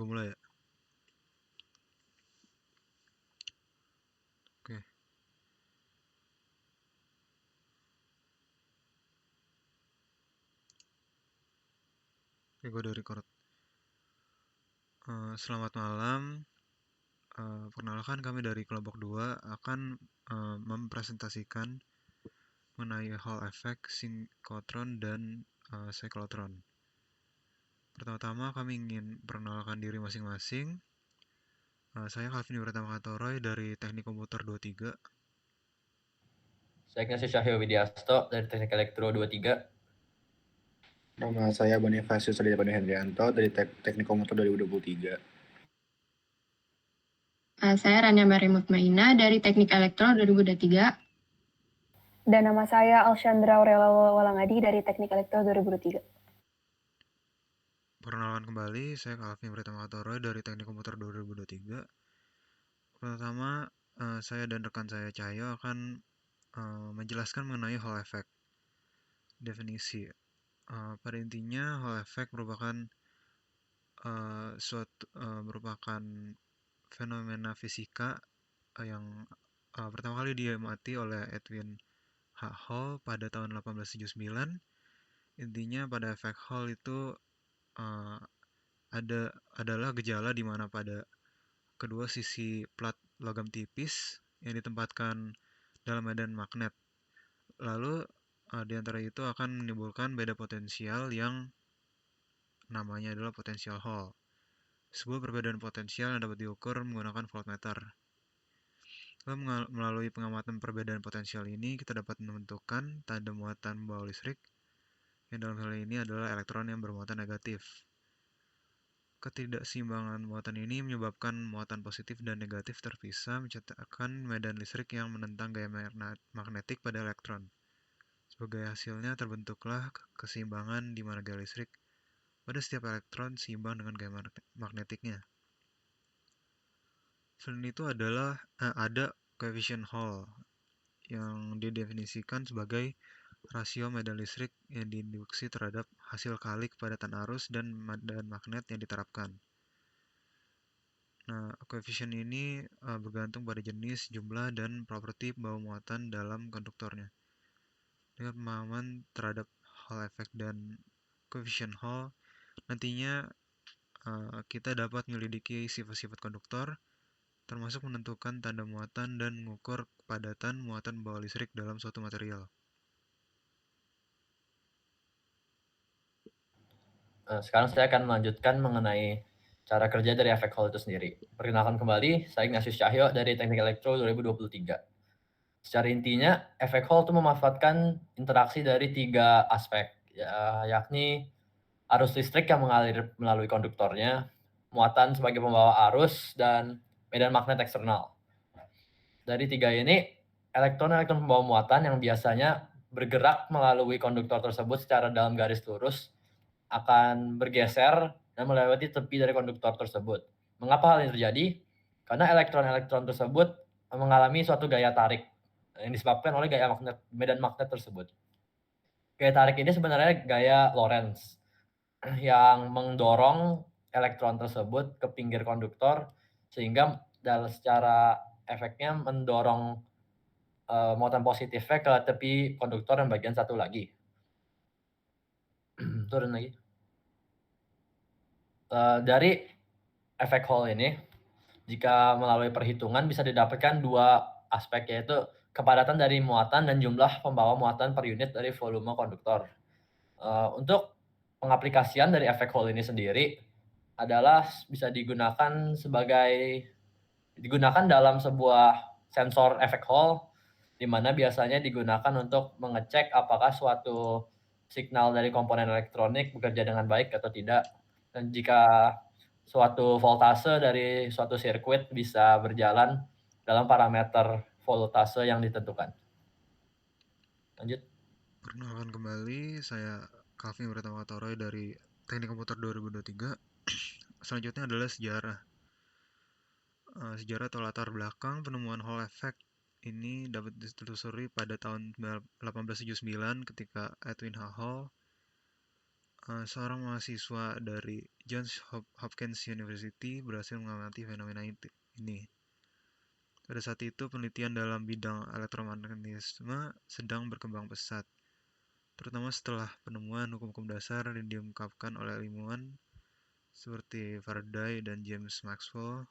gue mulai ya. Oke, gue udah record. Selamat malam. Perkenalkan kami dari kelompok 2 akan mempresentasikan mengenai Hall effect, sinkotron, dan cyclotron. Pertama-tama kami ingin perkenalkan diri masing-masing. Saya Calvin Yuratama Katoroy dari Teknik Komputer 23. Saya Ignatius Cahyo Widiasto dari Teknik Elektro 23. Nama saya Bonifacius Adipati Hendrianto dari Teknik Komputer 2023. Saya Rania Mary Mutmaina dari Teknik Elektro 2023. Dan nama saya Alshandra Aurela Walangadi dari Teknik Elektro 2023. Perkenalan kembali, saya Calvin Yuratama Katoroy dari Teknik Komputer 2023. Pertama, saya dan rekan saya Cahyo akan menjelaskan mengenai Hall effect. Definisi. Pada intinya, Hall effect merupakan merupakan fenomena fisika yang pertama kali diamati oleh Edwin Hall pada tahun 1879. Intinya pada efek Hall itu uh, adalah gejala di mana pada kedua sisi plat logam tipis yang ditempatkan dalam medan magnet. Lalu di antara itu akan menimbulkan beda potensial yang namanya adalah potensial Hall. Sebuah perbedaan potensial yang dapat diukur menggunakan voltmeter. Lalu melalui pengamatan perbedaan potensial ini, kita dapat menentukan tanda muatan membawa listrik, yang dalam hal ini adalah elektron yang bermuatan negatif. Ketidakseimbangan muatan ini menyebabkan muatan positif dan negatif terpisah, menciptakan medan listrik yang menentang gaya magnetik pada elektron. Sebagai hasilnya terbentuklah keseimbangan di mana gaya listrik pada setiap elektron seimbang dengan gaya magnetiknya. Selain itu ada koefisien Hall yang didefinisikan sebagai rasio medan listrik yang diinduksi terhadap hasil kali kepadatan arus dan medan magnet yang diterapkan. Nah, koefisien ini bergantung pada jenis, jumlah, dan properti bawa muatan dalam konduktornya. Dengan pemahaman terhadap Hall effect dan koefisien Hall, nantinya kita dapat menyelidiki sifat-sifat konduktor, termasuk menentukan tanda muatan dan mengukur kepadatan muatan bawa listrik dalam suatu material. Sekarang saya akan melanjutkan mengenai cara kerja dari efek Hall itu sendiri. Perkenalkan kembali, saya Ignatius Cahyo dari Teknik Elektro 2023. Secara intinya, efek Hall itu memanfaatkan interaksi dari 3 aspek, yakni arus listrik yang mengalir melalui konduktornya, muatan sebagai pembawa arus, dan medan magnet eksternal. Dari 3 ini, elektron-elektron pembawa muatan yang biasanya bergerak melalui konduktor tersebut secara dalam garis lurus akan bergeser dan melewati tepi dari konduktor tersebut. Mengapa hal ini terjadi? Karena elektron-elektron tersebut mengalami suatu gaya tarik yang disebabkan oleh gaya magnet, medan magnet tersebut. Gaya tarik ini sebenarnya gaya Lorentz yang mendorong elektron tersebut ke pinggir konduktor sehingga secara efeknya mendorong muatan positifnya ke tepi konduktor yang bagian satu lagi. Turun lagi. Dari efek Hall ini, jika melalui perhitungan bisa didapatkan 2 aspek, yaitu kepadatan dari muatan dan jumlah pembawa muatan per unit dari volume konduktor. Untuk pengaplikasian dari efek Hall ini sendiri adalah bisa digunakan dalam sebuah sensor efek Hall, di mana biasanya digunakan untuk mengecek apakah suatu signal dari komponen elektronik bekerja dengan baik atau tidak. Dan jika suatu voltase dari suatu sirkuit bisa berjalan dalam parameter voltase yang ditentukan. Lanjut. Perkenalkan kembali, saya Calvin Yuratama Katoroy dari Teknik Komputer 2023. Selanjutnya adalah sejarah. Sejarah atau latar belakang penemuan Hall effect ini dapat ditelusuri pada tahun 1879 ketika Edwin Hall seorang mahasiswa dari Johns Hopkins University berhasil mengamati fenomena ini. Pada saat itu, penelitian dalam bidang elektromagnetisme sedang berkembang pesat, terutama setelah penemuan hukum-hukum dasar yang diungkapkan oleh ilmuwan seperti Faraday dan James Maxwell.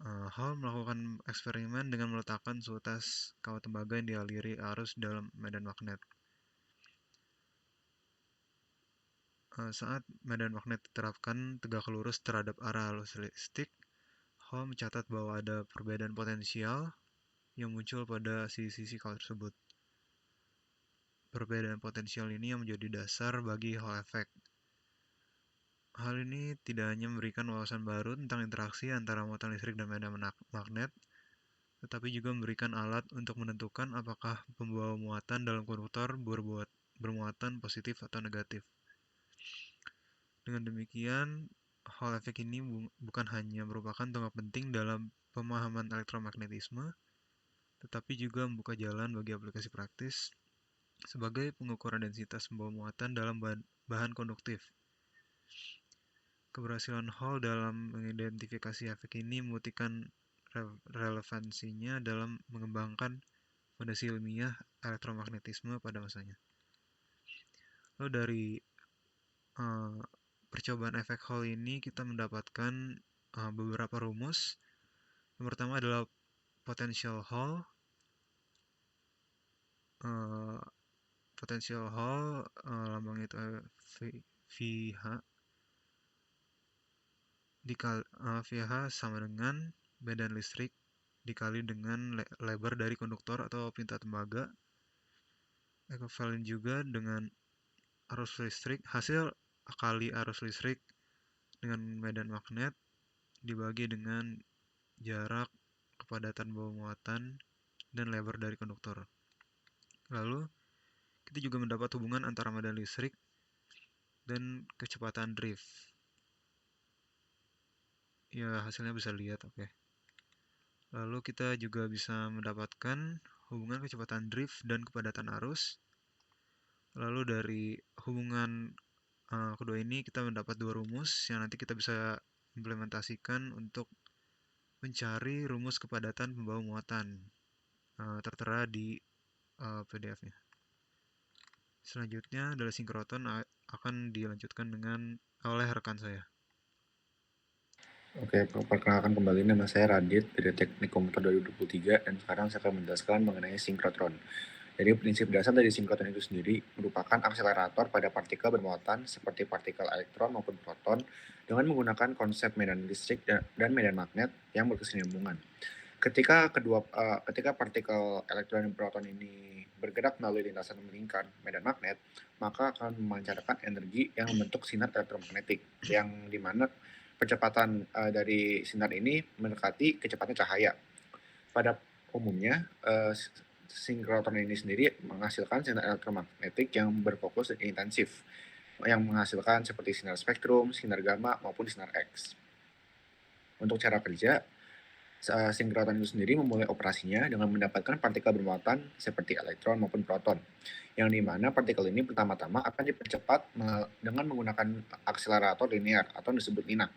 Hall melakukan eksperimen dengan meletakkan suhu tas kawat tembaga yang dialiri arus dalam medan magnet. Saat medan magnet diterapkan tegak lurus terhadap arah arus listrik, Hall mencatat bahwa ada perbedaan potensial yang muncul pada sisi-sisi kawat tersebut. Perbedaan potensial ini yang menjadi dasar bagi Hall effect. Hal ini tidak hanya memberikan wawasan baru tentang interaksi antara muatan listrik dan medan magnet, tetapi juga memberikan alat untuk menentukan apakah pembawa muatan dalam konduktor bermuatan positif atau negatif. Dengan demikian, Hall effect ini bukan hanya merupakan tonggak penting dalam pemahaman elektromagnetisme, tetapi juga membuka jalan bagi aplikasi praktis sebagai pengukuran densitas pembawa muatan dalam bahan konduktif. Keberhasilan Hall dalam mengidentifikasi efek ini membuktikan relevansinya dalam mengembangkan fondasi ilmiah elektromagnetisme pada masanya. Lalu dari percobaan efek Hall ini kita mendapatkan beberapa rumus. Yang pertama adalah potential Hall. Potential Hall lambangnya itu VH. VH sama dengan medan listrik dikali dengan lebar dari konduktor atau pinta tembaga. Ekuivalen juga dengan arus listrik, hasil kali arus listrik dengan medan magnet dibagi dengan jarak, kepadatan bawa muatan, dan lebar dari konduktor. Lalu, kita juga mendapat hubungan antara medan listrik dan kecepatan drift. Ya, hasilnya bisa lihat, oke. Lalu kita juga bisa mendapatkan hubungan kecepatan drift dan kepadatan arus. Lalu dari hubungan kedua ini kita mendapat dua rumus yang nanti kita bisa implementasikan untuk mencari rumus kepadatan pembawa muatan. Tertera di PDF-nya. Selanjutnya adalah sinkroton akan dilanjutkan oleh rekan saya. Oke, perkenalkan kembali, nama saya Radit dari Teknik Komputer 2023 dan sekarang saya akan menjelaskan mengenai sinkrotron. Jadi prinsip dasar dari sinkrotron itu sendiri merupakan akselerator pada partikel bermuatan seperti partikel elektron maupun proton dengan menggunakan konsep medan listrik dan medan magnet yang berkesinambungan. Ketika partikel elektron dan proton ini bergerak melalui lintasan melingkar medan magnet, maka akan memancarkan energi yang membentuk sinar elektromagnetik, yang dimana kecepatan dari sinar ini mendekati kecepatan cahaya. Pada umumnya, sinkrotron ini sendiri menghasilkan sinar elektromagnetik yang berfokus dan intensif, yang menghasilkan seperti sinar spektrum, sinar gamma, maupun sinar X. Untuk cara kerja, sinkrotron itu sendiri memulai operasinya dengan mendapatkan partikel bermuatan seperti elektron maupun proton, yang dimana partikel ini pertama-tama akan dipercepat dengan menggunakan akselerator linear atau disebut linak.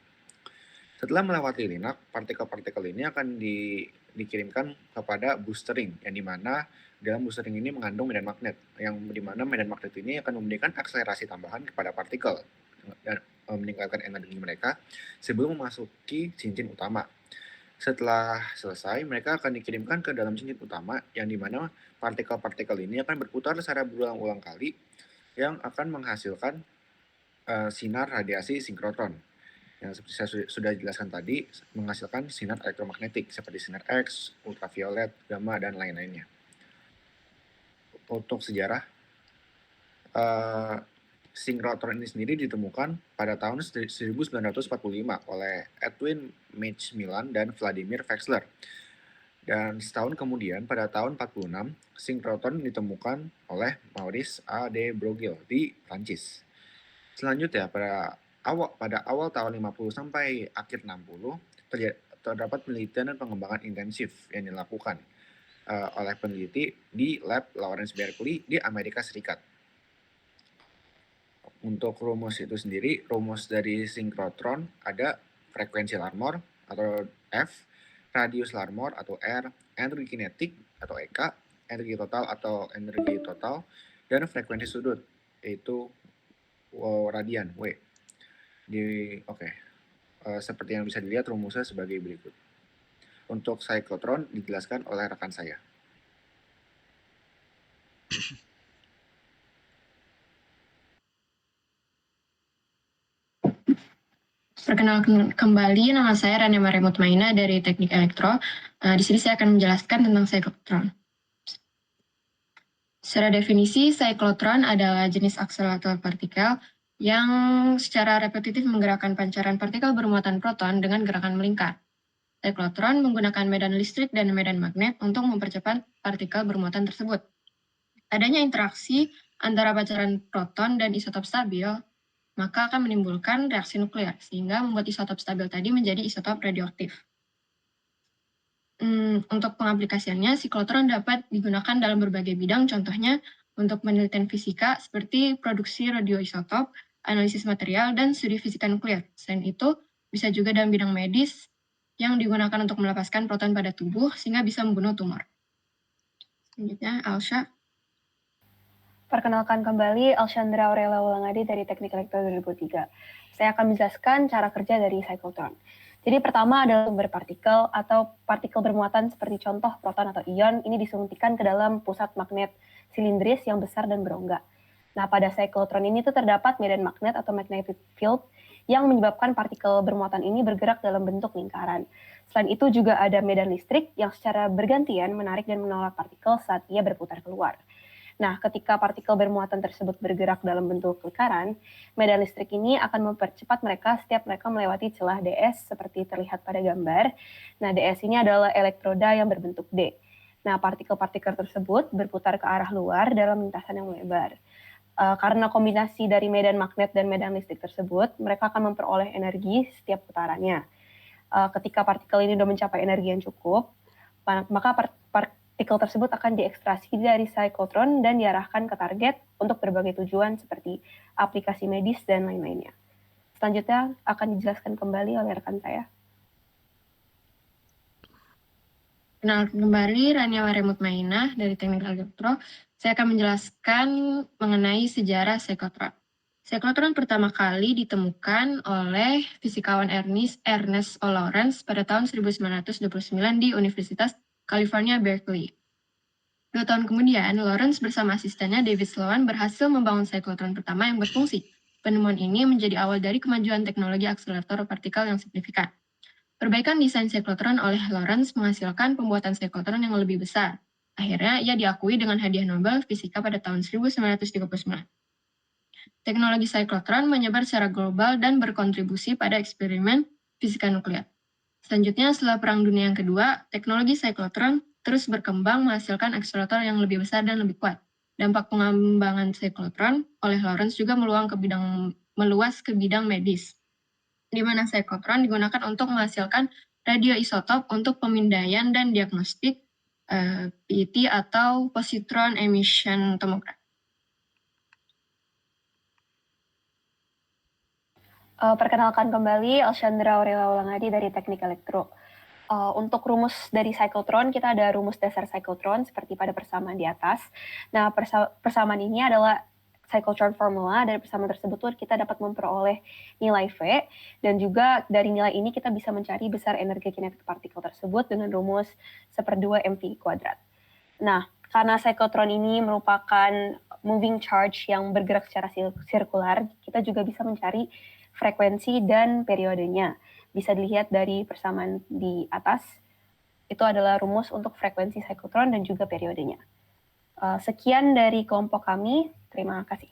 Setelah melewati linak, partikel-partikel ini akan dikirimkan kepada boostering, yang dimana dalam boostering ini mengandung medan magnet, yang dimana medan magnet ini akan memberikan akselerasi tambahan kepada partikel dan meningkatkan energi mereka sebelum memasuki cincin utama. Setelah selesai, mereka akan dikirimkan ke dalam cincin utama, yang dimana partikel-partikel ini akan berputar secara berulang-ulang kali, yang akan menghasilkan sinar radiasi sinkrotron. Yang seperti saya sudah jelaskan tadi, menghasilkan sinar elektromagnetik seperti sinar X, ultraviolet, gamma, dan lain-lainnya. Untuk sejarah, sinkrotron ini sendiri ditemukan pada tahun 1945 oleh Edwin Macmillan dan Vladimir Wechsler. Dan setahun kemudian, pada tahun 1946, sinkrotron ditemukan oleh Maurice A. de Broglie di Prancis. Selanjutnya, pada awal tahun 50 sampai akhir 60, terdapat penelitian dan pengembangan intensif yang dilakukan oleh peneliti di Lab Lawrence Berkeley di Amerika Serikat. Untuk rumus itu sendiri, rumus dari sinkrotron ada frekuensi Larmor atau F, radius Larmor atau R, energi kinetik atau EK, energi total atau energi total, dan frekuensi sudut yaitu radian W. Seperti yang bisa dilihat rumusnya sebagai berikut. Untuk cyclotron dijelaskan oleh rekan saya. Perkenalkan kembali, nama saya Rania Maria Mutmaina dari Teknik Elektro. Di sini saya akan menjelaskan tentang cyclotron. Secara definisi, cyclotron adalah jenis akselerator partikel yang secara repetitif menggerakkan pancaran partikel bermuatan proton dengan gerakan melingkar. Cyclotron menggunakan medan listrik dan medan magnet untuk mempercepat partikel bermuatan tersebut. Adanya interaksi antara pancaran proton dan isotop stabil maka akan menimbulkan reaksi nuklir, sehingga membuat isotop stabil tadi menjadi isotop radioaktif. Untuk pengaplikasiannya, siklotron dapat digunakan dalam berbagai bidang, contohnya untuk penelitian fisika seperti produksi radioisotop, analisis material, dan studi fisika nuklir. Selain itu, bisa juga dalam bidang medis yang digunakan untuk melepaskan proton pada tubuh sehingga bisa membunuh tumor. Selanjutnya, Alsha. Perkenalkan kembali, Alshandra Aurelia Walangadi dari Teknik Elektro 2003. Saya akan menjelaskan cara kerja dari cyclotron. Jadi pertama adalah sumber partikel atau partikel bermuatan seperti contoh proton atau ion, ini disuntikan ke dalam pusat magnet silindris yang besar dan berongga. Nah, pada cyclotron ini tuh terdapat medan magnet atau magnetic field yang menyebabkan partikel bermuatan ini bergerak dalam bentuk lingkaran. Selain itu juga ada medan listrik yang secara bergantian menarik dan menolak partikel saat ia berputar keluar. Nah, ketika partikel bermuatan tersebut bergerak dalam bentuk lingkaran, medan listrik ini akan mempercepat mereka setiap mereka melewati celah DS seperti terlihat pada gambar. Nah, DS ini adalah elektroda yang berbentuk D. Nah, partikel-partikel tersebut berputar ke arah luar dalam lintasan yang lebar. Karena kombinasi dari medan magnet dan medan listrik tersebut, mereka akan memperoleh energi setiap putarannya. Ketika partikel ini sudah mencapai energi yang cukup, maka partikel tersebut akan diekstraksi dari cyclotron dan diarahkan ke target untuk berbagai tujuan seperti aplikasi medis dan lain-lainnya. Selanjutnya akan dijelaskan kembali oleh rekan saya. Kenalkan kembali, Rania Maria Mutmaina dari Teknik Elektro. Saya akan menjelaskan mengenai sejarah cyclotron. Cyclotron pertama kali ditemukan oleh fisikawan Ernest O. Lawrence pada tahun 1929 di Universitas California, Berkeley. 2 tahun kemudian, Lawrence bersama asistennya David Sloan berhasil membangun cyclotron pertama yang berfungsi. Penemuan ini menjadi awal dari kemajuan teknologi akselerator partikel yang signifikan. Perbaikan desain cyclotron oleh Lawrence menghasilkan pembuatan cyclotron yang lebih besar. Akhirnya, ia diakui dengan hadiah Nobel Fisika pada tahun 1939. Teknologi cyclotron menyebar secara global dan berkontribusi pada eksperimen fisika nuklir. Selanjutnya, setelah Perang Dunia yang Kedua, teknologi cyclotron terus berkembang menghasilkan akselerator yang lebih besar dan lebih kuat. Dampak pengembangan cyclotron oleh Lawrence juga meluas ke bidang medis, di mana cyclotron digunakan untuk menghasilkan radioisotop untuk pemindaian dan diagnostik PET atau positron emission tomography. Perkenalkan kembali, Alshandra Aurelia Walangadi dari Teknik Elektro. Untuk rumus dari cyclotron, kita ada rumus dasar cyclotron seperti pada persamaan di atas. Nah, persamaan ini adalah cyclotron formula. Dari persamaan tersebut kita dapat memperoleh nilai V, dan juga dari nilai ini kita bisa mencari besar energi kinetik partikel tersebut dengan rumus 1/2 mv². Nah, karena cyclotron ini merupakan moving charge yang bergerak secara sirkular, kita juga bisa mencari frekuensi dan periodenya. Bisa dilihat dari persamaan di atas, itu adalah rumus untuk frekuensi cyclotron dan juga periodenya. Sekian dari kelompok kami, terima kasih.